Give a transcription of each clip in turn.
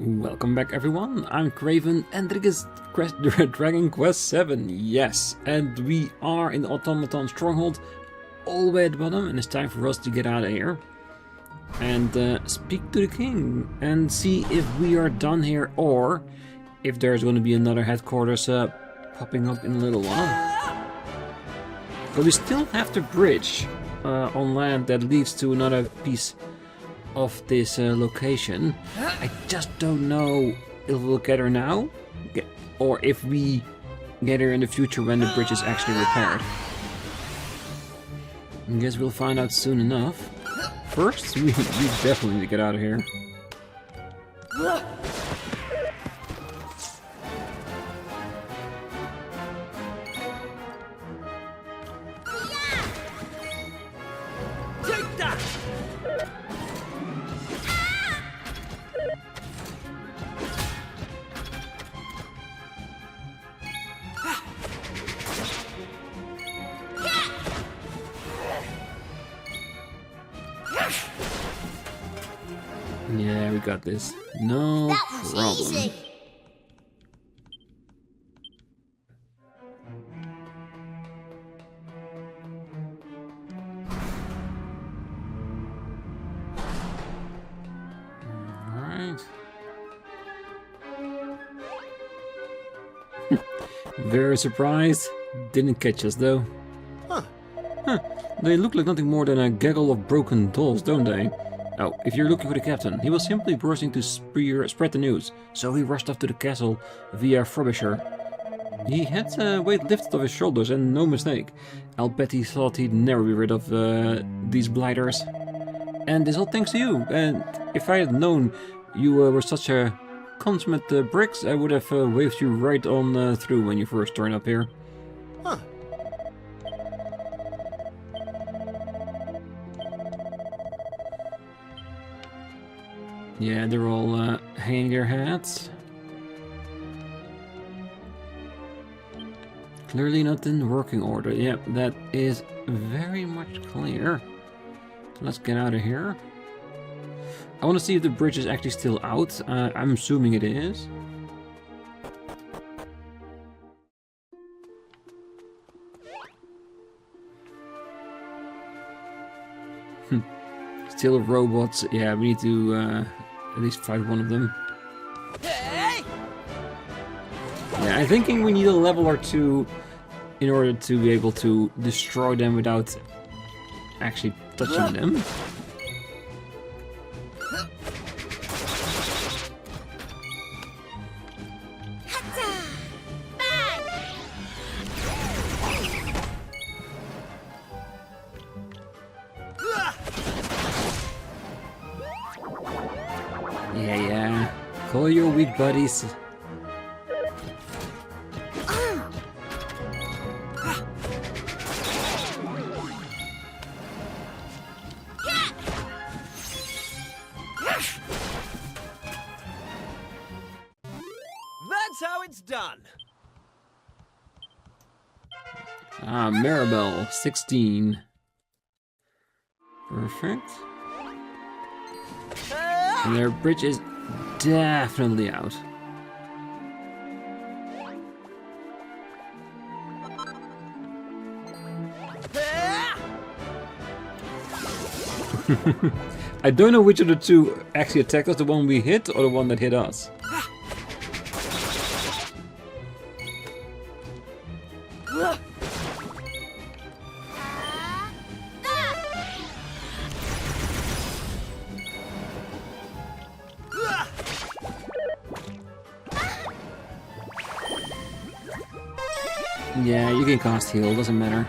Welcome back everyone, I'm Craven and this is Dragon Quest 7, yes, and we are in the Automaton Stronghold all the way at the bottom, and it's time for us to get out of here and speak to the king and see if we are done here or if there's going to be another headquarters popping up in a little while. But we still have the bridge on land that leads to another piece of this location. I just don't know if we'll get her now or if we get her in the future when the bridge is actually repaired. I guess we'll find out soon enough. First, we definitely need to get out of here. Yeah, we got this. No problem. Easy. Alright. Very surprised. Didn't catch us though. Huh. They look like nothing more than a gaggle of broken dolls, don't they? Oh, if you're looking for the captain, he was simply bursting to spread the news, so he rushed off to the castle via Frobisher. He had weight lifted off his shoulders, and no mistake. I'll bet he thought he'd never be rid of these blighters. And this all thanks to you, and if I had known you were such a consummate bricks, I would have waved you right on through when you first turned up here. Huh. Yeah, they're all hanging their hats. Clearly not in working order. Yep, that is very much clear. Let's get out of here. I want to see if the bridge is actually still out. I'm assuming it is. Still robots. Yeah, we need to at least fight one of them. Yeah, I'm thinking we need a level or two in order to be able to destroy them without actually touching them. Yeah. Call your weak buddies. That's how it's done. Ah, Maribel, 16. Perfect. And their bridge is definitely out. I don't know which of the two actually attacked us, the one we hit or the one that hit us. Yeah, you can cast heal, doesn't matter.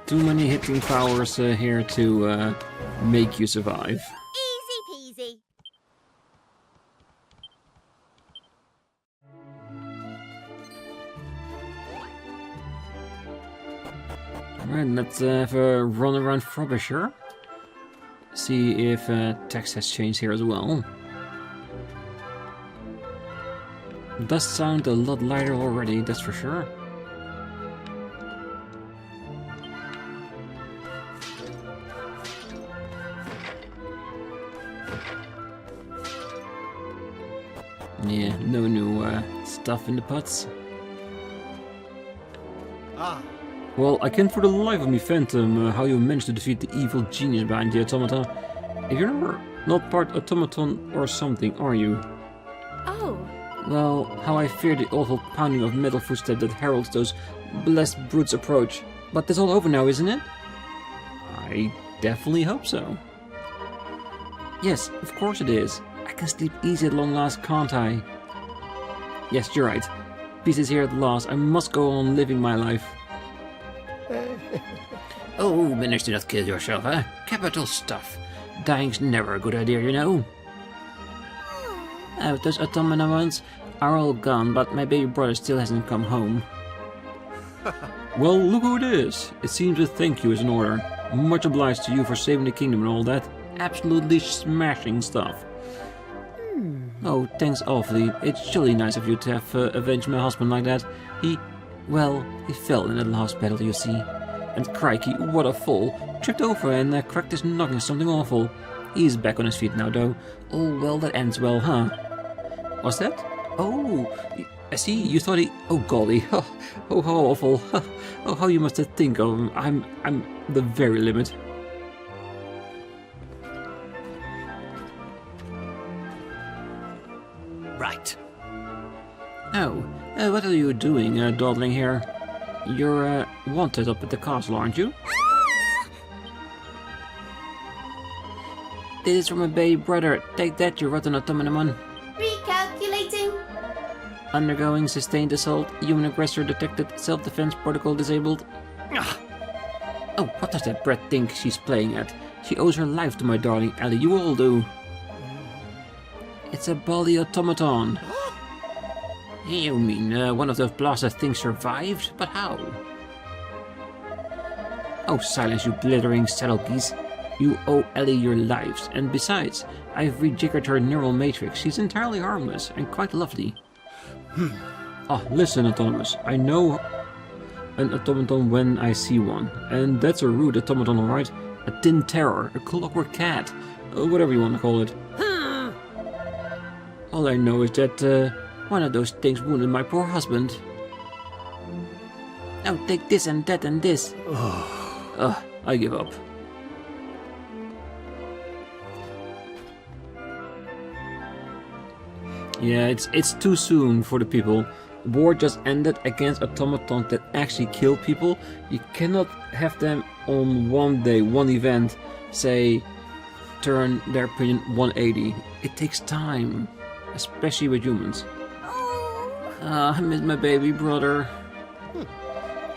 Too many hitting powers here to make you survive. Easy peasy. Alright, let's have a run around Frobisher. See if text has changed here as well. It does sound a lot lighter already, that's for sure. Yeah, no new stuff in the pots. Ah. Well, I can't for the life of me fathom how you managed to defeat the evil genius behind the automata. If you're not part automaton or something, are you? Oh. Well, how I fear the awful pounding of metal footsteps that heralds those blessed brutes' approach. But that's all over now, isn't it? I definitely hope so. Yes, of course it is. I can sleep easy at long last, can't I? Yes, you're right. Peace is here at last. I must go on living my life. Oh, managed to not kill yourself, huh? Capital stuff. Dying's never a good idea, you know. Oh, those automata ones are all gone, but my baby brother still hasn't come home. Well, look who it is. It seems a thank you is in order. Much obliged to you for saving the kingdom and all that. Absolutely smashing stuff. Oh, thanks awfully. It's surely nice of you to have avenged my husband like that. He fell in that last battle, you see. And crikey, what a fall. Tripped over and cracked his noggin, something awful. He's back on his feet now, though. Oh, well, that ends well, huh? What's that? Oh, I see, you thought he... Oh, golly. Oh, how awful. Oh, how you must think of him. I'm the very limit. Right. Oh, what are you doing, dawdling here? You're, wanted up at the castle, aren't you? This is from a baby brother. Take that, you rotten automaton. Recalculating. Undergoing sustained assault. Human aggressor detected. Self-defense protocol disabled. Ah. Oh, what does that brat think she's playing at? She owes her life to my darling Ellie. You all do. It's a bally automaton. You mean one of those blasted things survived? But how? Oh, silence, you blithering saddle geese. You owe Ellie your lives, and besides, I've rejiggered her neural matrix. She's entirely harmless and quite lovely. Oh, listen, Autonomous. I know an automaton when I see one, and that's a rude automaton, alright? A tin terror, a clockwork cat, whatever you want to call it. All I know is that one of those things wounded my poor husband. Oh, take this and that and this. I give up. Yeah, it's too soon for the people. War just ended against automatons that actually kill people. You cannot have them on one day, one event, say, turn their opinion 180. It takes time, especially with humans. I miss my baby brother.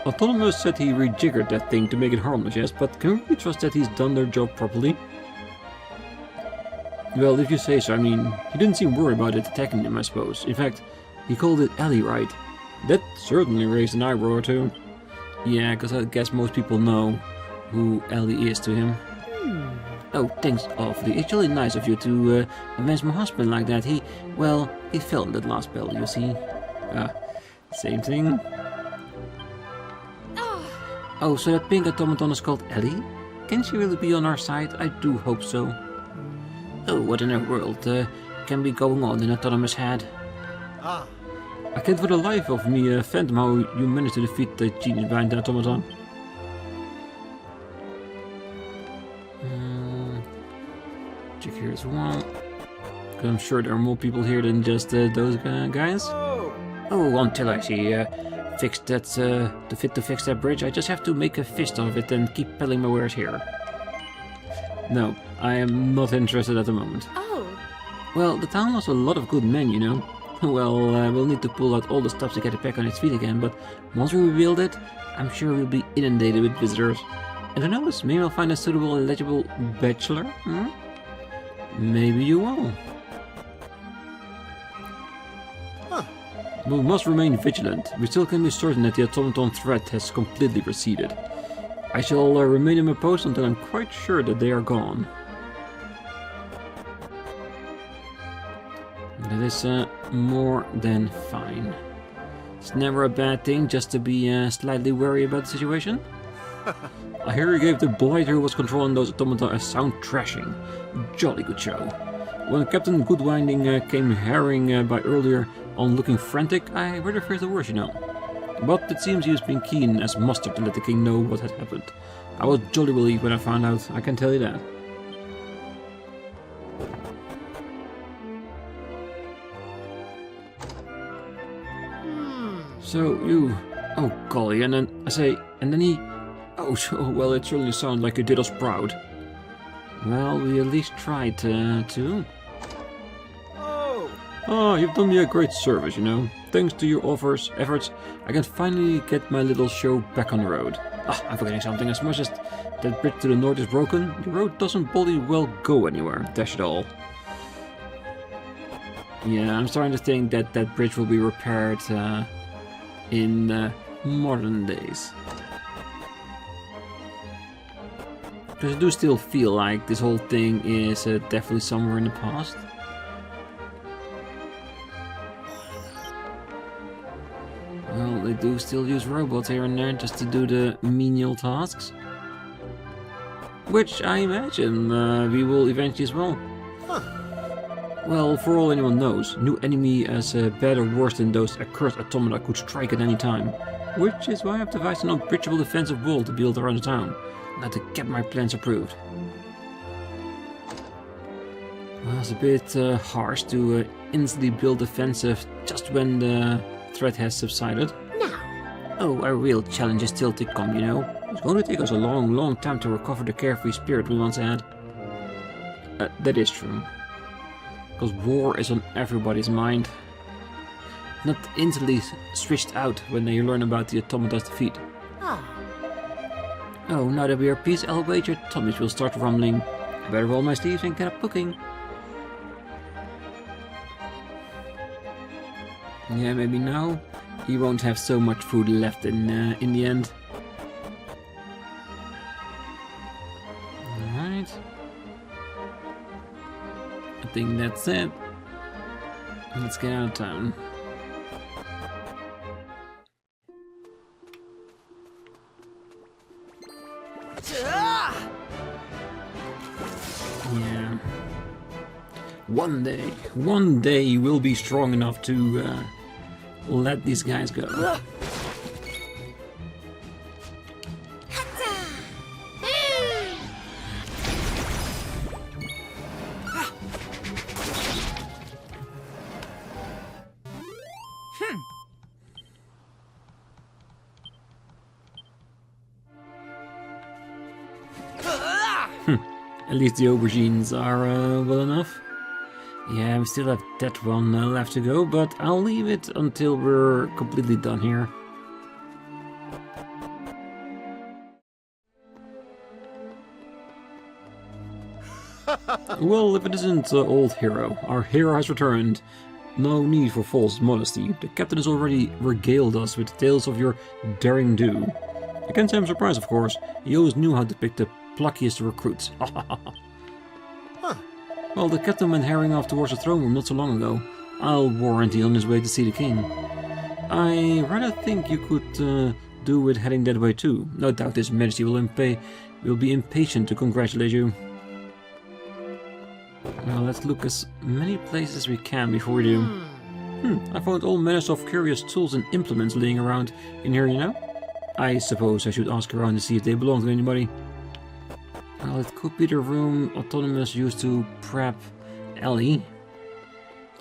Autonomous said he rejiggered that thing to make it harmless, yes, but can we really trust that he's done their job properly? Well, if you say so, I mean, he didn't seem worried about it attacking him, I suppose. In fact, he called it Ellie, right? That certainly raised an eyebrow or two. Yeah, because I guess most people know who Ellie is to him. Oh, thanks awfully. It's really nice of you to avenge my husband like that. He fell in that last battle, you see. Same thing. Oh, so that pink automaton is called Ellie? Can she really be on our side? I do hope so. Oh, what in the world can be going on in Autonomous' head? I can't for the life of me fathom how you managed to defeat the genius behind the automaton. Check here as well. I'm sure there are more people here than just those guys. Oh, until I see fixed that to fix that bridge, I just have to make a fist of it and keep peddling my wares here. No, I am not interested at the moment. Oh. Well, the town lost a lot of good men, you know. Well, we'll need to pull out all the stops to get it back on its feet again, but once we rebuild it, I'm sure we'll be inundated with visitors. And who knows, maybe I'll find a suitable and legible bachelor? Maybe you will. We must remain vigilant. We still can be certain that the automaton threat has completely receded. I shall remain in my post until I'm quite sure that they are gone. That is more than fine. It's never a bad thing just to be slightly wary about the situation. I hear you gave the blighter who was controlling those automata a sound thrashing. Jolly good show. when Captain Goodwinding came harrying by earlier on looking frantic, I rather feared the worst, you know. But it seems he was being keen as mustard to let the king know what had happened. I was jolly relieved when I found out, I can tell you that. So you... Oh golly, and then I say... And then he... Oh, well, it certainly sounds like you did us proud. Well, we at least tried to... Oh, you've done me a great service, you know. Thanks to your efforts, I can finally get my little show back on the road. Ah, I'm forgetting something. As much as that bridge to the north is broken, the road doesn't bloody well go anywhere, dash it all. Yeah, I'm starting to think that that bridge will be repaired in modern days. Because I do still feel like this whole thing is definitely somewhere in the past. Well, they do still use robots here and there just to do the menial tasks. Which I imagine we will eventually as well. Well, for all anyone knows, new enemy as bad or worse than those accursed automata could strike at any time. Which is why I've devised an unbreachable defensive wall to build around the town. Now to get my plans approved. Well, it's a bit harsh to instantly build defensive just when the threat has subsided. Now. Oh, a real challenge is still to come, you know. It's going to take us a long time to recover the carefree spirit we once had. That is true. Because war is on everybody's mind. Not instantly switched out when they learn about the automata's defeat. Oh, now that we are at peace, I'll wager tummies will start rumbling. I better roll my sleeves and get up cooking. Yeah, maybe now he won't have so much food left in the end. Alright. I think that's it. Let's get out of town. Yeah. One day we'll be strong enough to let these guys go. At least the aubergines are well enough. Yeah, we still have that one left to go, but I'll leave it until we're completely done here. Well, if it isn't old hero, our hero has returned. No need for false modesty. The captain has already regaled us with tales of your daring do. I can't say I'm surprised, of course. He always knew how to pick the pluckiest recruits. Well, the captain went harrying off towards the throne room not so long ago. I'll warrant he's on his way to see the king. I rather think you could do with heading that way too. No doubt His Majesty will be impatient to congratulate you. Well, let's look as many places as we can before we do. I found all manners of curious tools and implements laying around in here, you know. I suppose I should ask around to see if they belong to anybody. Well, it could be the room Autonomous used to prep Ellie.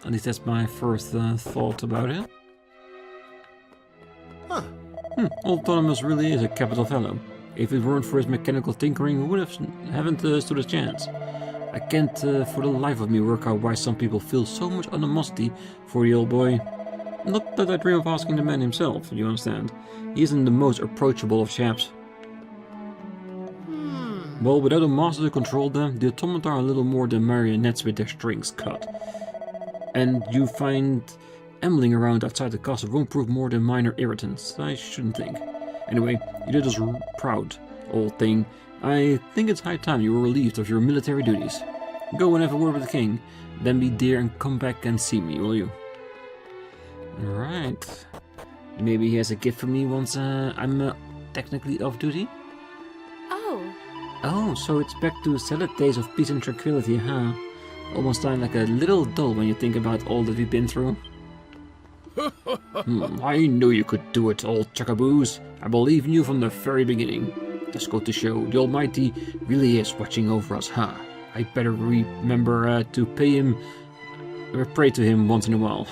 At least that's my first thought about it. Autonomous really is a capital fellow. If it weren't for his mechanical tinkering, we haven't stood a chance. I can't for the life of me work out why some people feel so much animosity for the old boy. Not that I dream of asking the man himself, you understand. He isn't the most approachable of chaps. Well, without a master to control them, the automata are a little more than marionettes with their strings cut. And you find ambling around outside the castle won't prove more than minor irritants, I shouldn't think. Anyway, you did us proud, old thing. I think it's high time you were relieved of your military duties. Go and have a word with the king, then be dear and come back and see me, will you? Alright. Maybe he has a gift for me once I'm technically off duty? Oh. Oh, so it's back to salad days of peace and tranquility, huh? Almost sound like a little dull when you think about all that we've been through. I knew you could do it, old chuckaboos. I believed in you from the very beginning. Just go to show, the Almighty really is watching over us, huh? I better remember to pray to him once in a while.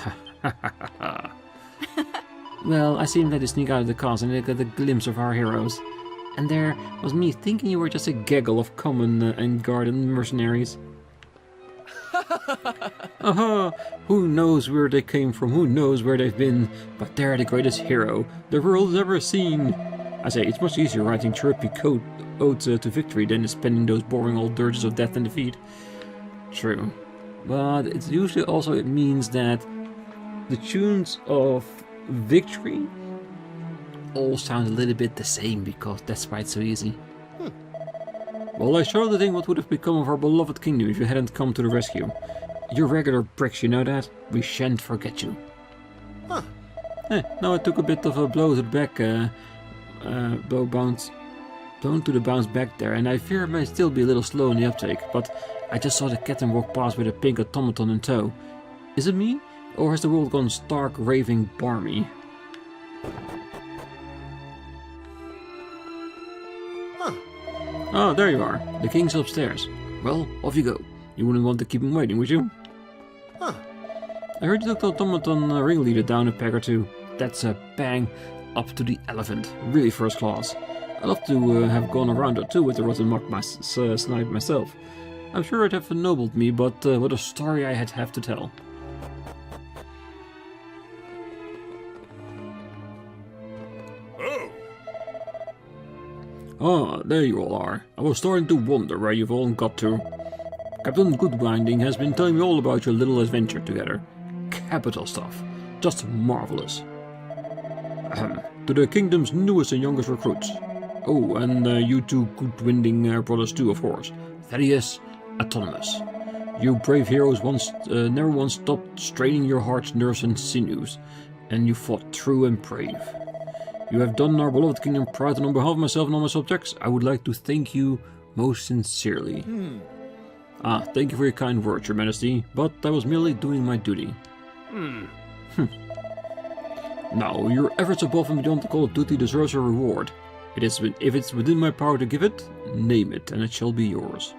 Well, I seemed like to sneak out of the castle and I got a glimpse of our heroes. And there was me thinking you were just a gaggle of common and garden mercenaries. Aha! Who knows where they came from, who knows where they've been, but they're the greatest hero the world has ever seen. I say, it's much easier writing chirpy odes to victory than spending those boring old dirges of death and defeat. True. But it usually also means that the tunes of victory all sound a little bit the same, because that's why it's so easy. Well, I sure do think what would have become of our beloved kingdom if you hadn't come to the rescue. You're regular bricks, you know that? We shan't forget you. Huh. Now I took a bit of a blow to the back, blown to the bounce back there, and I fear it may still be a little slow in the uptake, but I just saw the captain walk past with a pink automaton in tow. Is it me? Or has the world gone stark, raving barmy? Oh, there you are. The king's upstairs. Well, off you go. You wouldn't want to keep him waiting, would you? Huh. I heard you took the automaton ringleader down a peg or two. That's a bang up to the elephant. Really first class. I'd love to have gone around or two with the rotten muck snipe myself. I'm sure it'd have ennobled me, but what a story I'd have to tell. Ah, there you all are. I was starting to wonder where you've all got to. Captain Goodwinding has been telling me all about your little adventure together. Capital stuff. Just marvelous. To the kingdom's newest and youngest recruits. Oh, and you two Goodwinding brothers too, of course. Thaddeus, Autonomous. You brave heroes never once stopped straining your hearts, nerves and sinews. And you fought true and brave. You have done our beloved kingdom proud, and on behalf of myself and all my subjects, I would like to thank you most sincerely. Thank you for your kind words, Your Majesty, but I was merely doing my duty. Now, your efforts above and beyond the call of duty deserves a reward. If it's within my power to give it, name it, and it shall be yours.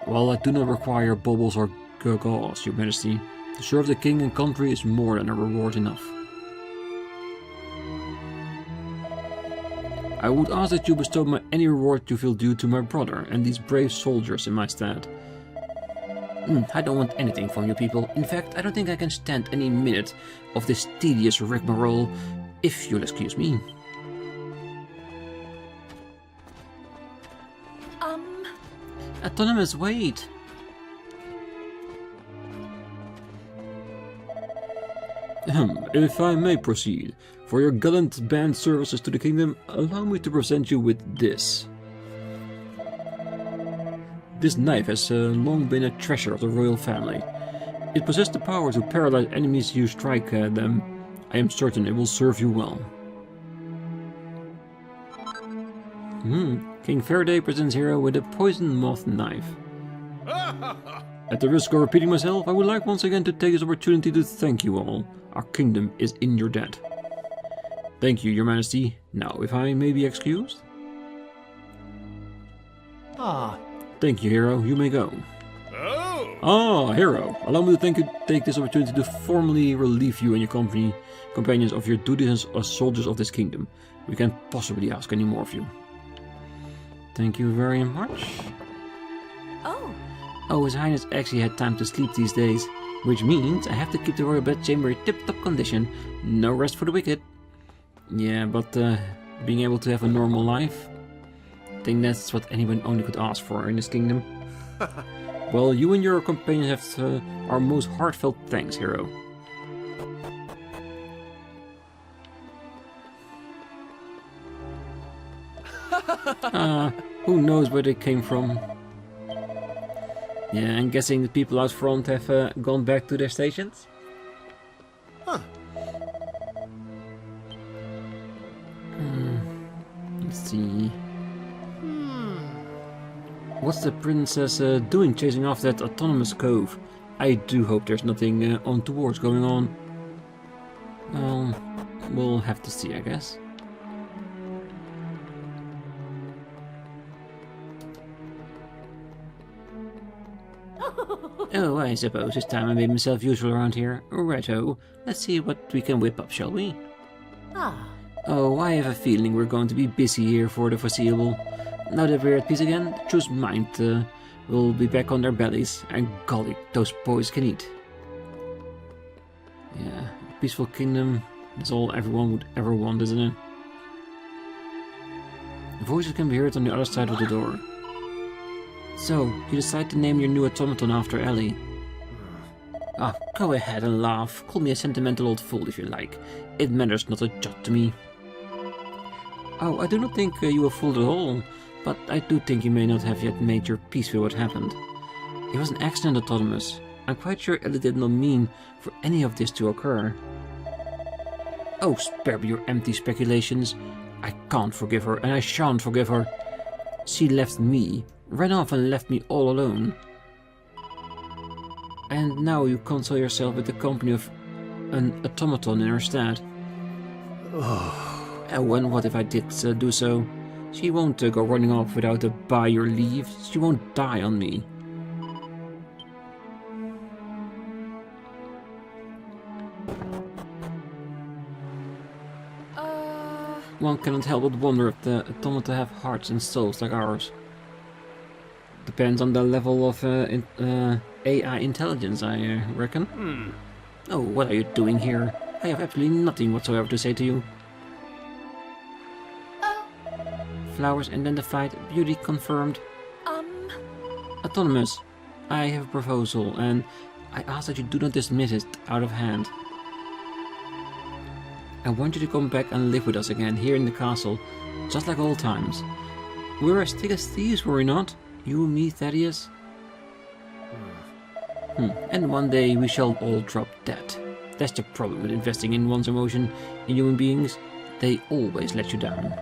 While I do not require baubles or gauze, Your Majesty, to serve the king and country is more than a reward enough. I would ask that you bestow any reward you feel due to my brother and these brave soldiers in my stead. I don't want anything from you people. In fact, I don't think I can stand any minute of this tedious rigmarole, if you'll excuse me. Autonomous, wait! If I may proceed, for your gallant band services to the kingdom, allow me to present you with this. This knife has long been a treasure of the royal family. It possesses the power to paralyze enemies you strike at them. I am certain it will serve you well. King Faraday presents hero with a poison moth knife. At the risk of repeating myself, I would like once again to take this opportunity to thank you all. Our kingdom is in your debt. Thank you, Your Majesty. Now, if I may be excused? Thank you, hero. You may go. Hero. Allow me to take this opportunity to formally relieve you and your companions of your duties as soldiers of this kingdom. We can't possibly ask any more of you. Thank you very much. Oh, His Highness actually had time to sleep these days, which means I have to keep the royal bedchamber in tip-top condition. No rest for the wicked. Yeah, but being able to have a normal life, I think that's what anyone only could ask for in this kingdom. Well, you and your companions have our most heartfelt thanks, hero. Who knows where they came from? Yeah, I'm guessing the people out front have gone back to their stations? Let's see. What's the princess doing chasing off that autonomous cove? I do hope there's nothing untoward going on. Well, we'll have to see, I guess. Oh, I suppose it's time I made myself useful around here. Righto, let's see what we can whip up, shall we? Oh, I have a feeling we're going to be busy here for the foreseeable. Now that we're at peace again, choose mind will be back on their bellies, and golly, those boys can eat. Yeah, a peaceful kingdom is all everyone would ever want, isn't it? Voices can be heard on the other side of the door. So, you decide to name your new automaton after Ellie. Ah, go ahead and laugh. Call me a sentimental old fool if you like. It matters not a jot to me. Oh, I do not think you were fooled at all, but I do think you may not have yet made your peace with what happened. It was an accident, Autonomous. I'm quite sure Ellie did not mean for any of this to occur. Oh, spare me your empty speculations. I can't forgive her, and I shan't forgive her. She left me, ran off and left me all alone. And now you console yourself with the company of an automaton in her stead. Oh, and what if I did do so? She won't go running off without a by your leave. She won't die on me. One cannot help but wonder if the automata have hearts and souls like ours. Depends on the level of AI intelligence, I reckon. Oh, what are you doing here? I have absolutely nothing whatsoever to say to you. Flowers identified, beauty confirmed. Autonomous, I have a proposal, and I ask that you do not dismiss it out of hand. I want you to come back and live with us again here in the castle, just like old times. We were as thick as thieves, were we not? You, me, Thaddeus? And one day we shall all drop dead. That's the problem with investing in one's emotion in human beings. They always let you down.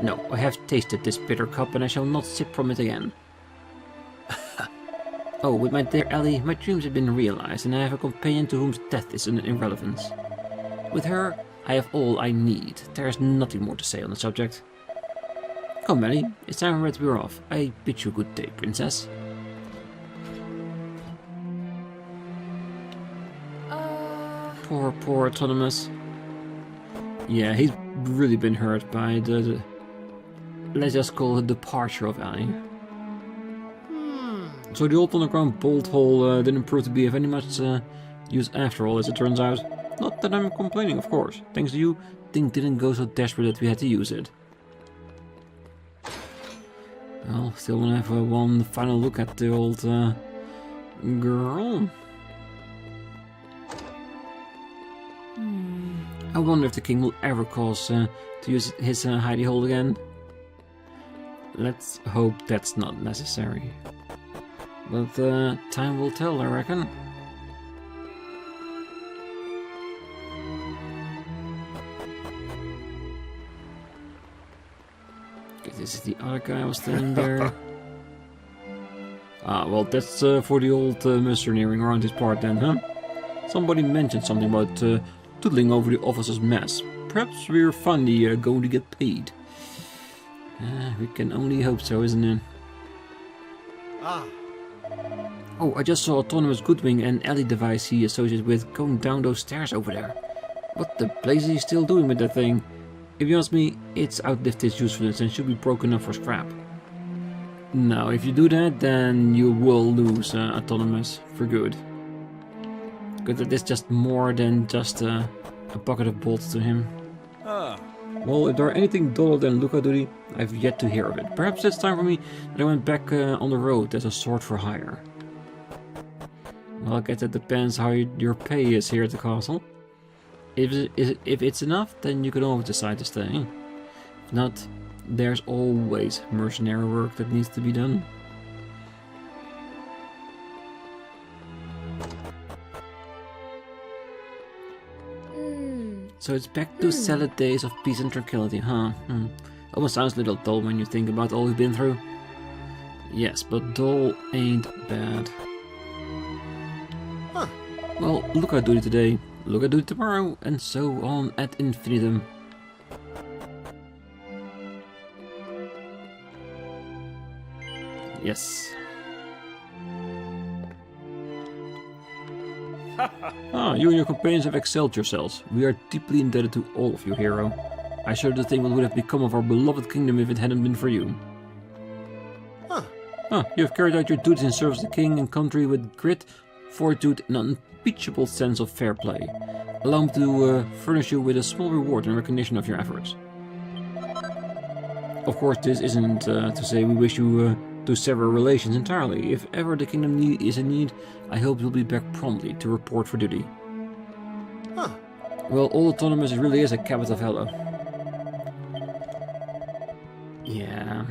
No, I have tasted this bitter cup and I shall not sip from it again. Oh, with my dear Ellie, my dreams have been realized and I have a companion to whom's death is an irrelevance. With her, I have all I need. There is nothing more to say on the subject. Come, Ellie, it's time for us to be off. I bid you good day, princess. Poor Autonomous. Yeah, he's really been hurt by the let's just call it the departure of Ellie. So the old underground bolt hole didn't prove to be of any much use after all, as it turns out. Not that I'm complaining, of course. Thanks to you, things didn't go so desperate that we had to use it. Well, still want to have one final look at the old girl. I wonder if the king will ever cause to use his hidey hole again. Let's hope that's not necessary. But time will tell, I reckon. Okay, this is the other guy who was standing there. Ah, well, that's for the old mercenarying around his part then, huh? Somebody mentioned something about tootling over the officer's mess. Perhaps we're finally going to get paid. We can only hope so, isn't it? Oh, I just saw Autonomous Goodwing and Ellie device he associated with going down those stairs over there. What the place is he still doing with that thing? If you ask me, it's outlived its usefulness and should be broken up for scrap. Now, if you do that, then you will lose Autonomous for good. Good that it's just more than just a bucket of bolts to him. Well, if there are anything duller than Luca duty, I've yet to hear of it. Perhaps it's time for me that I went back on the road as a sword for hire. Well, I guess that depends how your pay is here at the castle. If it's enough, then you can always decide to stay. If not, there's always mercenary work that needs to be done. So it's back to salad days of peace and tranquility, huh? Almost sounds a little dull when you think about all we've been through. Yes, but dull ain't bad. Huh. Well, look I do it today, look I do it tomorrow, and so on ad infinitum. Yes. Ah, you and your companions have excelled yourselves. We are deeply indebted to all of you, hero. I shudder to think what would have become of our beloved kingdom if it hadn't been for you. Huh. Ah, you have carried out your duties in service of the king and country with grit, fortitude, and an unimpeachable sense of fair play. Allow me to furnish you with a small reward in recognition of your efforts. Of course, this isn't to say we wish you to sever relations entirely. If ever the kingdom is in need, I hope you'll be back promptly to report for duty. Huh. Well, all autonomous really is a capital fellow. Yeah.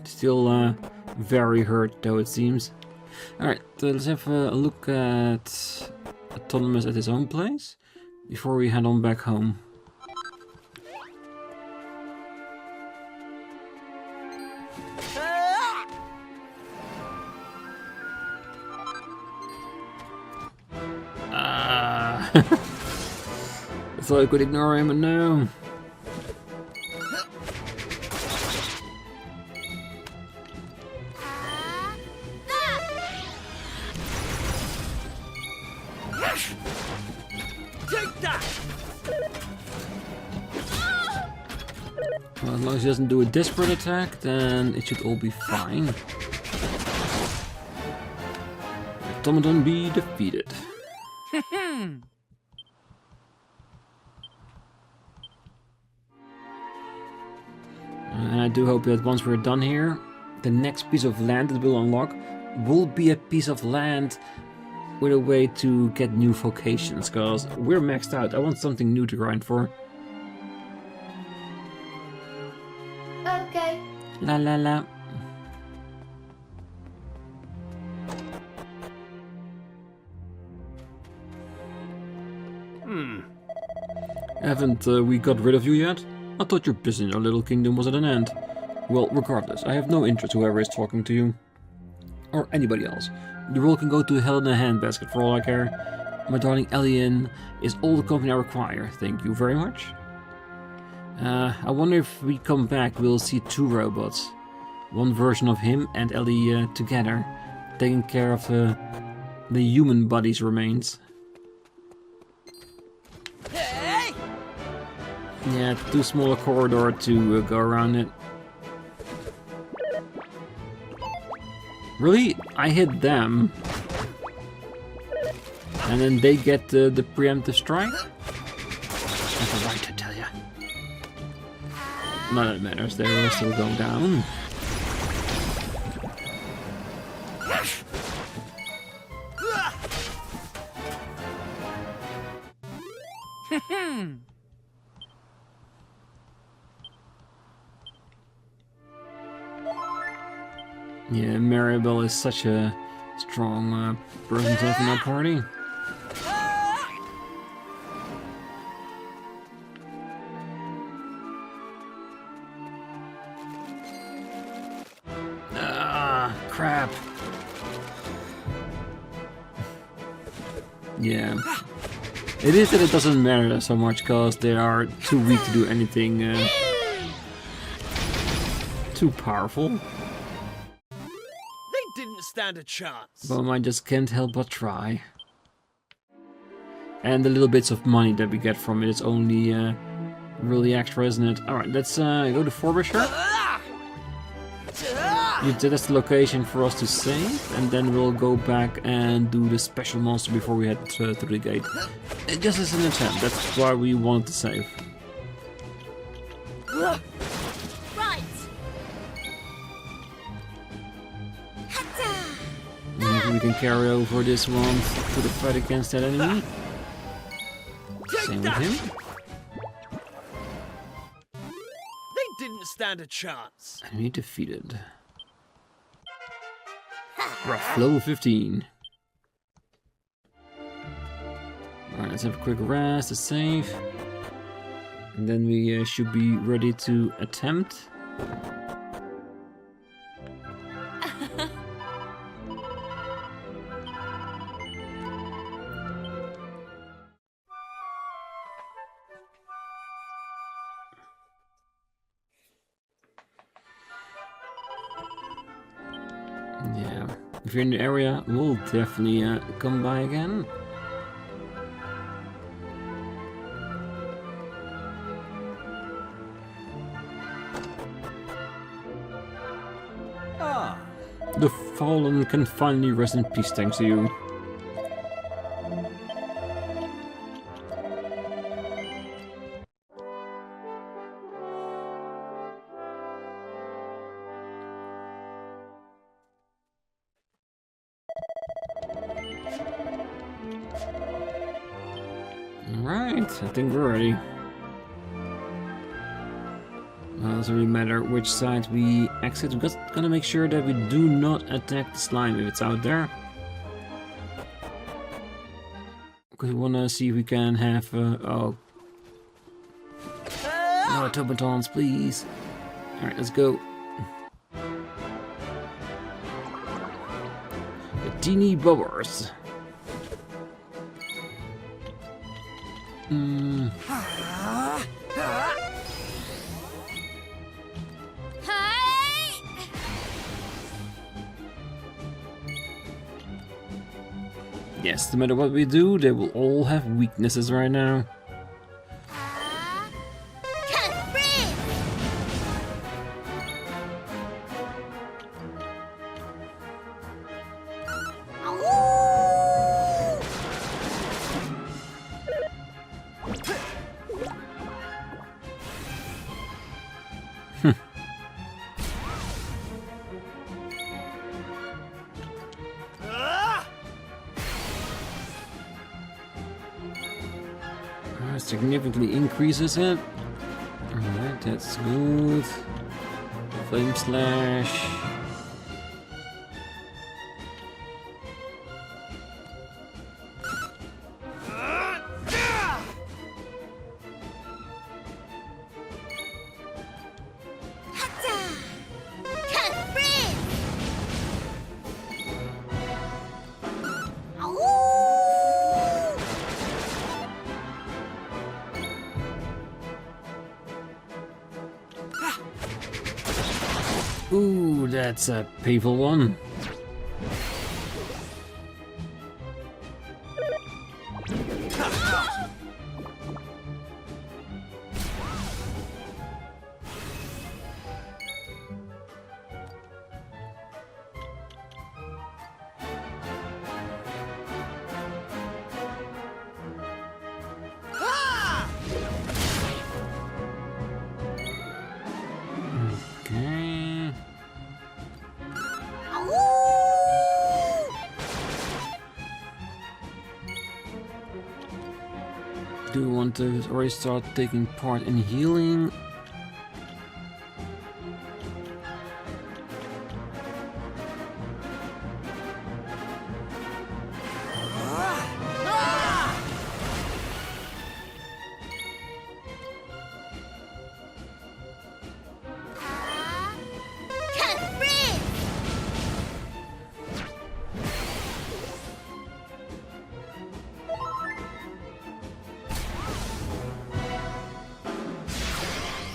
Still very hurt though, it seems. Alright, let's have a look at autonomous at his own place before we head on back home. I thought I could ignore him, but no. Take that! Well, as long as he doesn't do a desperate attack, then it should all be fine. Automaton be defeated. And I do hope that once we're done here, the next piece of land that we'll unlock will be a piece of land with a way to get new vocations, because we're maxed out. I want something new to grind for. Okay. La la la. Haven't we got rid of you yet? I thought your business in your little kingdom was at an end. Well, regardless, I have no interest whoever is talking to you. Or anybody else. The role can go to hell in a handbasket for all I care. My darling Alien is all the company I require. Thank you very much. I wonder if we come back we'll see two robots. One version of him and Ellie together, taking care of the human body's remains. Hey! Yeah, too small a corridor to go around it. Really? I hit them. And then they get the preemptive strike? I have a right to tell ya. None of it matters, they will still go down. Yeah, Maribel is such a strong person to have in that party. Ah, crap. Yeah. It is that it doesn't matter so much because they are too weak to do anything too powerful. They didn't stand a chance. But I just can't help but try. And the little bits of money that we get from it is only really extra, isn't it? Alright, let's go to Frobisher. That's the location for us to save, and then we'll go back and do the special monster before we head through the gate. Just as an attempt, that's why we wanted to save. Right. Maybe we can carry over this one to the fight against that enemy. Same with him. They didn't stand a chance. Enemy defeated. Rough, level 15. Alright, let's have a quick rest, a save. And then we should be ready to attempt. Yeah, if you're in the area, we'll definitely come by again. Ah. The fallen can finally rest in peace thanks to you. Alright, I think we're ready. Well, it doesn't really matter which side we exit. We're just gonna make sure that we do not attack the slime if it's out there. Because we wanna see if we can have... oh. No automatons, please. Alright, let's go. The teeny bobbers. Hey! Yes, no matter what we do, they will all have weaknesses right now. Can't breathe! Ow! Ah! Significantly increases it. Alright, that's good. Flame slash. Hatta! Can't breathe! Ow! Ooh, that's a painful one. Ah! Okay. Ow! Do we want to already start taking part in healing? Ah! Can't breathe!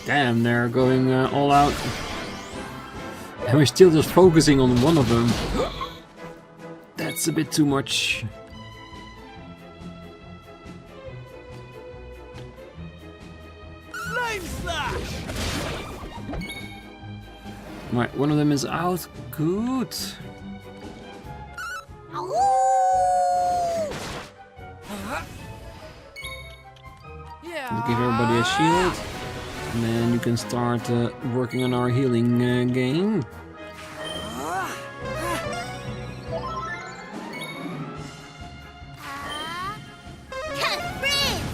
Damn, they're going all out. And we're still just focusing on one of them. That's a bit too much. Flame slash! Right, one of them is out. Good. Ow! We'll give everybody a shield. And then you can start working on our healing game. Can't breathe!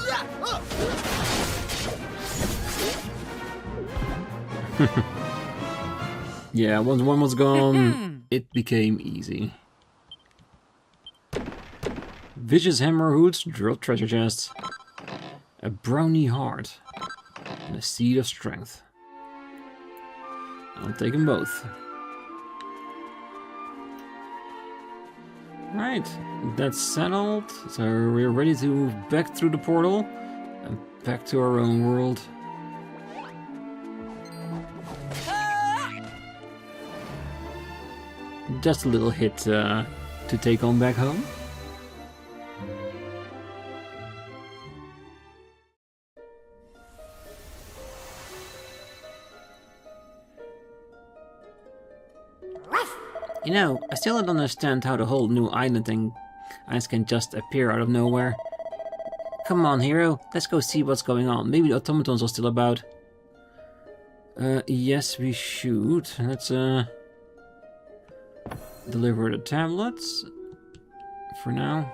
Yeah! Oh. Yeah, once one was gone, it became easy. Vicious hammer hoods, drilled treasure chest, a brownie heart, and a seed of strength. I'll take them both. Right, that's settled. So we're ready to move back through the portal and back to our own world. Just a little hit to take on back home. You know, I still don't understand how the whole new island thing can just appear out of nowhere. Come on, hero, let's go see what's going on. Maybe the automatons are still about. Yes, we should. Let's deliver the tablets for now.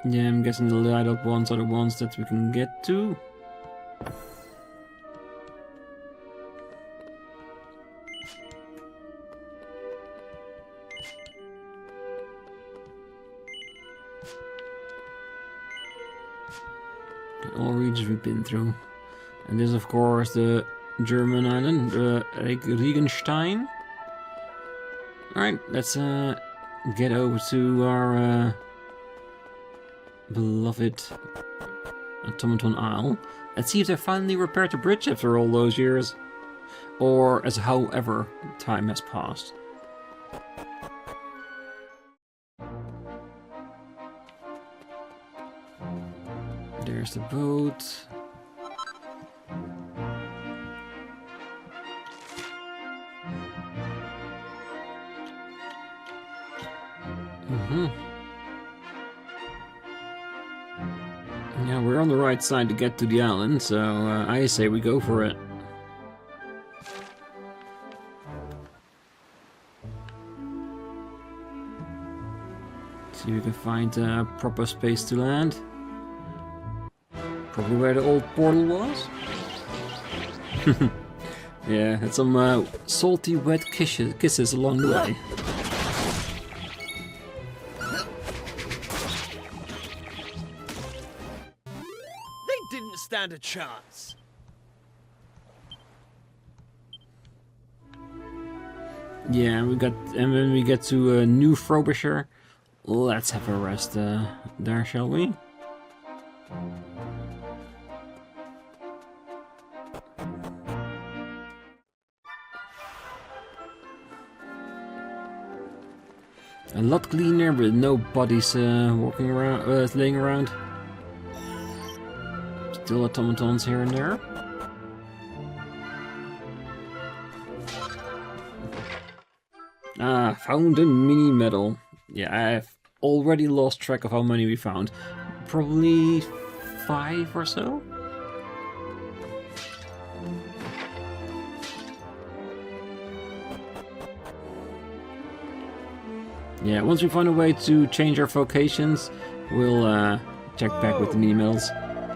Yeah, I'm guessing the light up ones are the ones that we can get to. All regions we've been through. And this, of course, the German island, Reimagined. Alright, let's get over to our beloved Automaton Isle. Let's see if they finally repaired the bridge after all those years. Or as however time has passed. There's the boat. Yeah, we're on the right side to get to the island, so I say we go for it. See if we can find a proper space to land. Probably where the old portal was. Yeah, had some salty, wet kisses along the way. They didn't stand a chance. Yeah, and when we get to New Frobisher, let's have a rest there, shall we? A lot cleaner, but no bodies walking around, laying around. Still automatons here and there. Ah, found a mini medal. Yeah, I've already lost track of how many we found. Probably 5 or so? Yeah, once we find a way to change our vocations, we'll check back with the emails.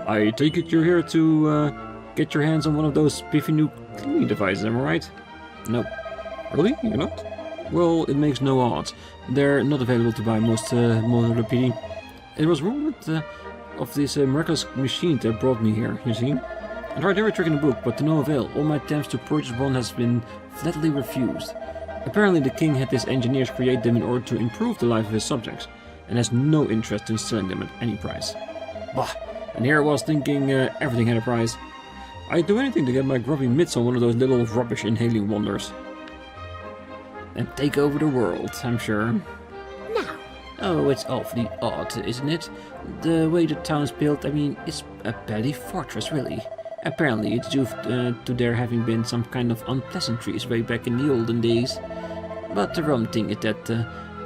I take it you're here to get your hands on one of those spiffy new cleaning devices, am I right? Nope. Really? You're not? Well, it makes no odds. They're not available to buy most modular PD. It was rumored of this miraculous machine that brought me here, you see? I tried every trick in the book, but to no avail. All my attempts to purchase one has been flatly refused. Apparently the king had his engineers create them in order to improve the life of his subjects, and has no interest in selling them at any price. Bah! And here I was thinking everything had a price. I'd do anything to get my grubby mitts on one of those little rubbish inhaling wonders. And take over the world, I'm sure. Now. Oh, it's awfully odd, isn't it? The way the town's built, I mean, it's a bloody fortress, really. Apparently it's due to there having been some kind of unpleasantries way back in the olden days. But the rum thing is that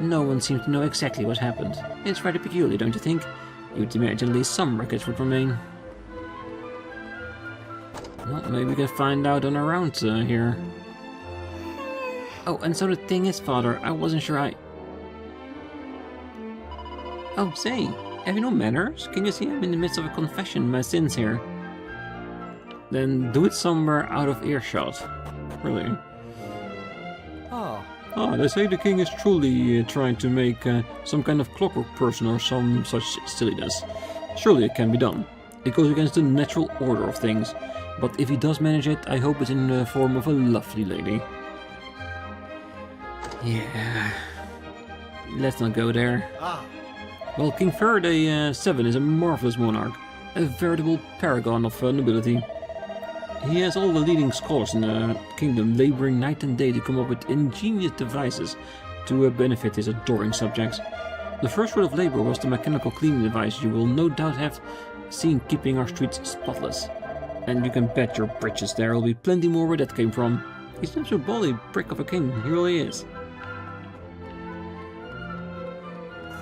no one seems to know exactly what happened. It's rather peculiar, don't you think? You'd imagine at least some records would remain. Well, maybe we can find out on our rounds here. Oh, and so the thing is, Father, I wasn't sure Oh, say, have you no manners? Can you see I'm in the midst of a confession of my sins here? Then do it somewhere out of earshot. Really? Ah, they say the king is truly trying to make some kind of clockwork person or some such silliness. Surely it can be done. It goes against the natural order of things. But if he does manage it, I hope it's in the form of a lovely lady. Yeah. Let's not go there. Ah, Well, King Faraday 7 is a marvelous monarch, a veritable paragon of nobility. He has all the leading scholars in the kingdom laboring night and day to come up with ingenious devices to benefit his adoring subjects. The first word of labor was the mechanical cleaning device you will no doubt have seen keeping our streets spotless. And you can bet your britches there will be plenty more where that came from. He's an absolute bally brick of a king, he really is.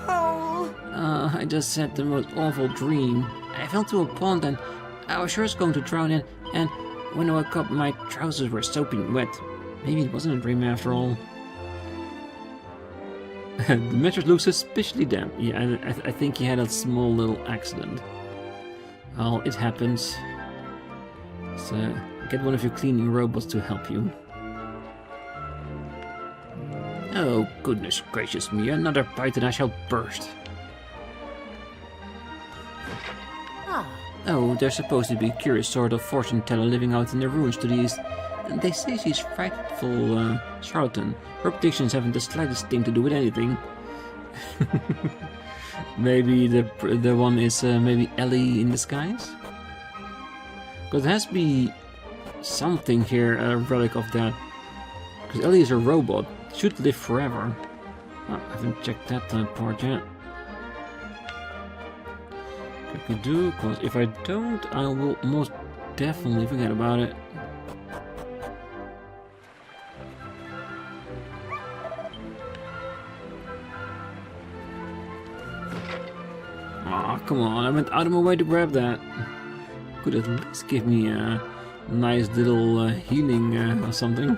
Oh. I just had the most awful dream. I fell to a pond and I was sure I was going to drown in, and when I woke up my trousers were soaping wet. Maybe it wasn't a dream after all. The mattress looks suspiciously damp. Yeah, I think he had a small little accident. Well, it happens. So, get one of your cleaning robots to help you. Oh, goodness gracious me, another bite and I shall burst. Ah. Oh, there's supposed to be a curious sort of fortune teller living out in the ruins to the east. They say she's frightful charlatan. Her predictions haven't the slightest thing to do with anything. Maybe the one is maybe Ellie in disguise? Because there has to be something here, a relic of that. Because Ellie is a robot, should live forever. Oh, I haven't checked that part yet. Could we do? Because if I don't, I will most definitely forget about it. Aw, come on, I went out of my way to grab that. Could at least give me a nice little healing or something.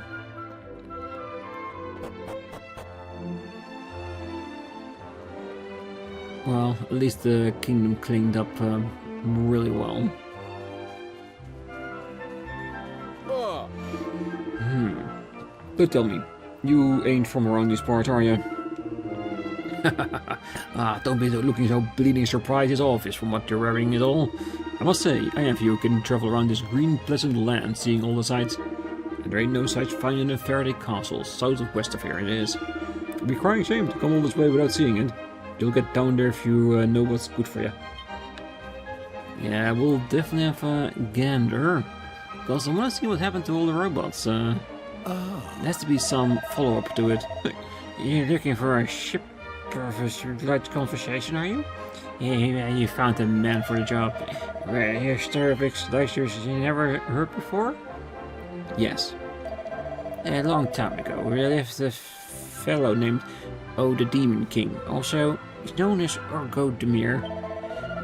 Well, at least the kingdom cleaned up really well. oh. But tell me, you ain't from around these parts, are you? Don't be looking so bleeding surprised, it's obvious from what you're wearing at all. I must say, I envy you can travel around this green pleasant land, seeing all the sights. And there ain't no sights found in the Faraday castle, south of west of here it is. It'd be crying shame to come all this way without seeing it. You'll get down there if you know what's good for you. Yeah, we'll definitely have a gander. Because I want to see what happened to all the robots. There has to be some follow-up to it. You're looking for a ship light conversation, are you? Yeah, you found a man for the job. Starbucks lectures you never heard before? Yes. A long time ago, we lived a fellow named the Demon King. Also, he's known as Orgo Demir.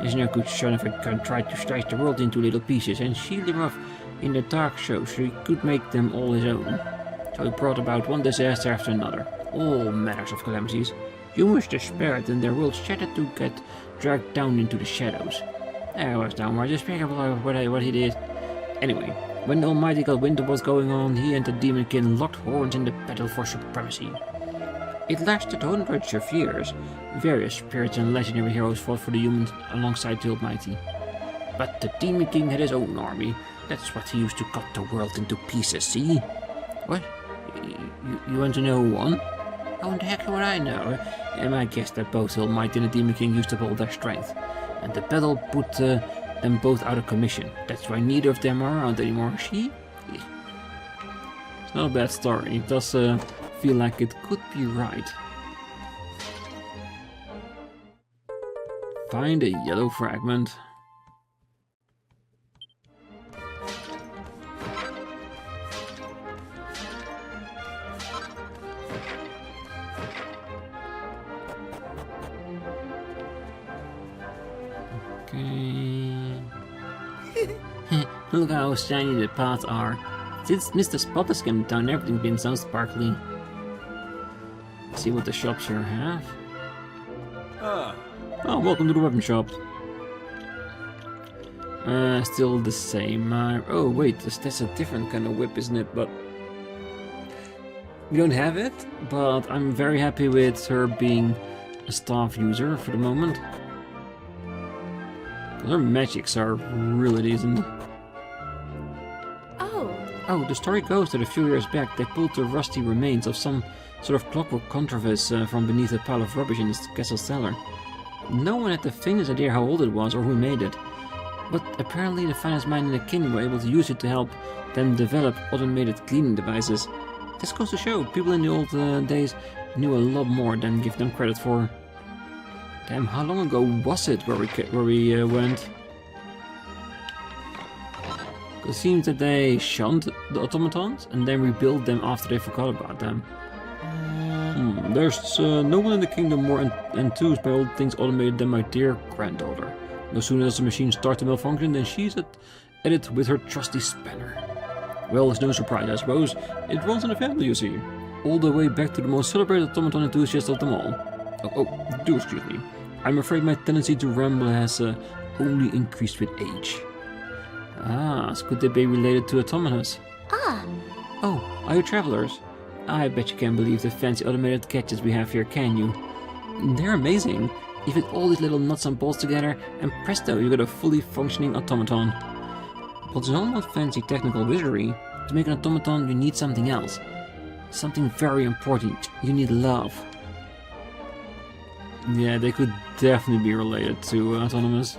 He's no good son of a gun, tried to slice the world into little pieces and seal them off in the dark show so he could make them all his own. So he brought about one disaster after another, all manners of calamities. Humans despaired and their world shattered to get dragged down into the shadows. It was downright despicable what he did. Anyway, when the Almighty got wind of what's going on, he and the Demon King locked horns in the battle for supremacy. It lasted hundreds of years. Various spirits and legendary heroes fought for the humans alongside the Almighty. But the Demon King had his own army. That's what he used to cut the world into pieces, see? What? You want to know who won? How the heck would I know? And I guess that both the Almighty and the Demon King used up all their strength. And the battle put them both out of commission. That's why neither of them are around anymore, see? It's not a bad story. It does feel like it could be right. Find a yellow fragment. Okay. Look how shiny the pots are. Since Mr. Spotters came down, everything's been so sparkly. Let's see what the shops here have. Oh, welcome to the weapon shop. Still the same. Oh wait, that's a different kind of whip, isn't it? But we don't have it. But I'm very happy with her being a staff user for the moment. Her magics are really decent. Oh. Oh, the story goes that a few years back they pulled the rusty remains of some sort of clockwork contrivance from beneath a pile of rubbish in the castle cellar. No one had the faintest idea how old it was or who made it, but apparently the finest mind in the kingdom were able to use it to help them develop automated cleaning devices. This goes to show, people in the old days knew a lot more than give them credit for. Damn, how long ago was it where we went? It seems that they shunned the automatons and then rebuilt them after they forgot about them. There's no one in the kingdom more enthused by all things automated than my dear granddaughter. No sooner does the machine start to malfunction than she's at it with her trusty spanner. Well, it's no surprise, I suppose. It runs in the family, you see. All the way back to the most celebrated automaton enthusiast of them all. Do excuse me. I'm afraid my tendency to ramble has only increased with age. Ah, so could they be related to automatons? Ah. Oh, are you travelers? I bet you can't believe the fancy automated gadgets we have here, can you? They're amazing. You fit all these little nuts and bolts together, and presto, you got a fully functioning automaton. But it's all not fancy technical wizardry. To make an automaton, you need something else. Something very important. You need love. Yeah, they could definitely be related to autonomous.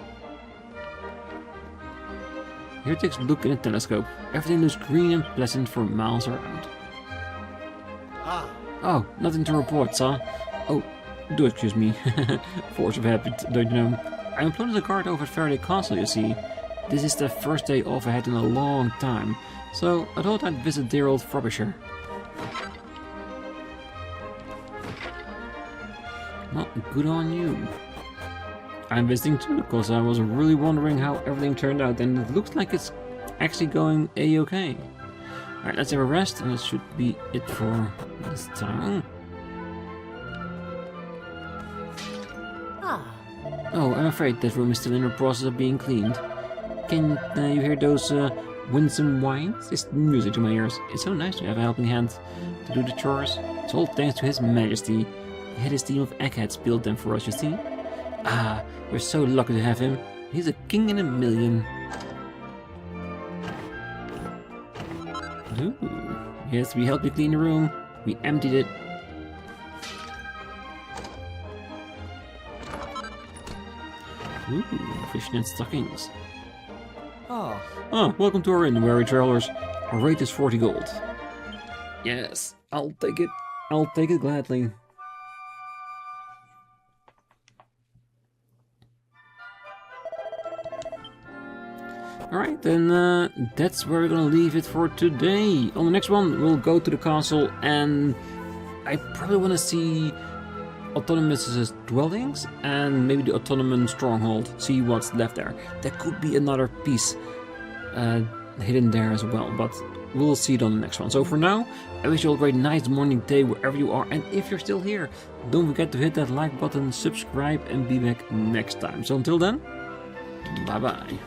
Here takes a look in a telescope. Everything looks green and pleasant for miles around. Ah. Oh, nothing to report, sir. Oh, do excuse me. Force of habit, don't you know? I employed as a guard over at Faraday Castle, you see. This is the first day off I had in a long time, so I thought I'd visit dear old Frobisher. Well, good on you. I'm visiting too, because I was really wondering how everything turned out, and it looks like it's actually going a-okay. Alright, let's have a rest, and that should be it for this time. Ah. Oh, I'm afraid that room is still in the process of being cleaned. Can you hear those winsome whines? It's music to my ears. It's so nice to have a helping hand to do the chores. It's all thanks to His Majesty. He had his team of eggheads build them for us, you see. Ah, we're so lucky to have him. He's a king in a million. Ooh. Yes, we helped you clean the room. We emptied it. Ooh, fishnet stockings. Ah. Ah, welcome to our inn, weary travelers. Our rate is 40 gold. Yes, I'll take it. I'll take it gladly. Alright, then that's where we're gonna leave it for today. On the next one, we'll go to the castle, and I probably want to see autonomous dwellings and maybe the autonomous stronghold. See what's left there. There could be another piece hidden there as well, but we'll see it on the next one. So for now, I wish you all a great nice morning, day, wherever you are, and if you're still here, don't forget to hit that like button, subscribe, and be back next time. So until then, bye bye.